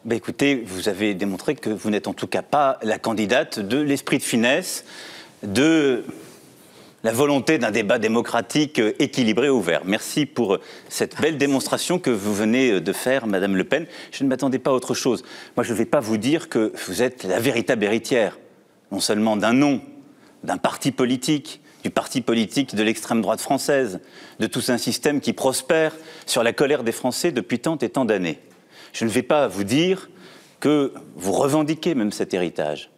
Ben écoutez, vous avez démontré que vous n'êtes en tout cas pas la candidate de l'esprit de finesse, de la volonté d'un débat démocratique équilibré et ouvert. Merci pour cette belle démonstration que vous venez de faire, Madame Le Pen. Je ne m'attendais pas à autre chose. Moi, je ne vais pas vous dire que vous êtes la véritable héritière, non seulement d'un nom, d'un parti politique, du parti politique de l'extrême droite française, de tout un système qui prospère sur la colère des Français depuis tant et tant d'années. Je ne vais pas vous dire que vous revendiquez même cet héritage,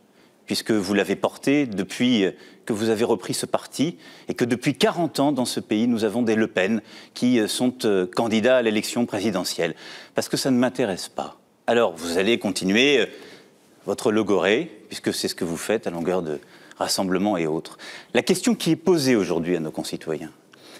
puisque vous l'avez porté depuis que vous avez repris ce parti, et que depuis 40 ans, dans ce pays, nous avons des Le Pen qui sont candidats à l'élection présidentielle. Parce que ça ne m'intéresse pas. Alors, vous allez continuer votre logorée, puisque c'est ce que vous faites à longueur de rassemblements et autres. La question qui est posée aujourd'hui à nos concitoyens,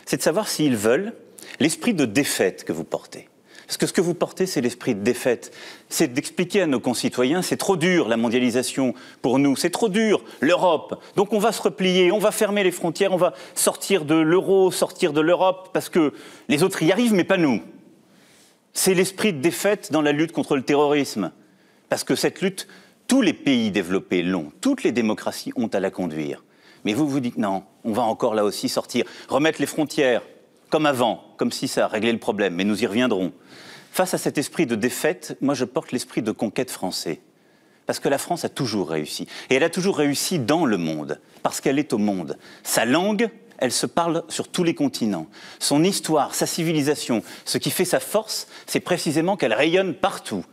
c'est de savoir s'ils veulent l'esprit de défaite que vous portez. Parce que ce que vous portez, c'est l'esprit de défaite. C'est d'expliquer à nos concitoyens, c'est trop dur la mondialisation pour nous, c'est trop dur l'Europe. Donc on va se replier, on va fermer les frontières, on va sortir de l'euro, sortir de l'Europe, parce que les autres y arrivent, mais pas nous. C'est l'esprit de défaite dans la lutte contre le terrorisme. Parce que cette lutte, tous les pays développés l'ont, toutes les démocraties ont à la conduire. Mais vous vous dites non, on va encore là aussi sortir, remettre les frontières, comme avant, comme si ça réglait le problème, mais nous y reviendrons. Face à cet esprit de défaite, moi je porte l'esprit de conquête français. Parce que la France a toujours réussi. Et elle a toujours réussi dans le monde, parce qu'elle est au monde. Sa langue, elle se parle sur tous les continents. Son histoire, sa civilisation, ce qui fait sa force, c'est précisément qu'elle rayonne partout.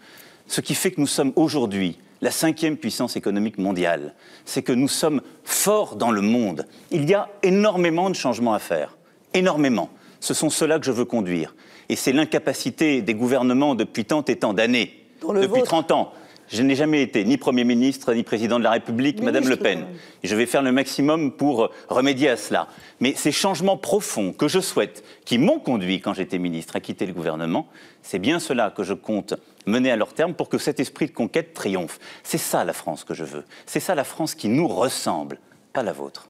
Ce qui fait que nous sommes aujourd'hui la 5e puissance économique mondiale. C'est que nous sommes forts dans le monde. Il y a énormément de changements à faire. Énormément. Ce sont ceux-là que je veux conduire. Et c'est l'incapacité des gouvernements depuis tant et tant d'années, depuis 30 ans. Je n'ai jamais été ni Premier ministre, ni Président de la République, Madame Le Pen. Et je vais faire le maximum pour remédier à cela. Mais ces changements profonds que je souhaite, qui m'ont conduit, quand j'étais ministre, à quitter le gouvernement, c'est bien cela que je compte mener à leur terme pour que cet esprit de conquête triomphe. C'est ça la France que je veux. C'est ça la France qui nous ressemble, pas la vôtre.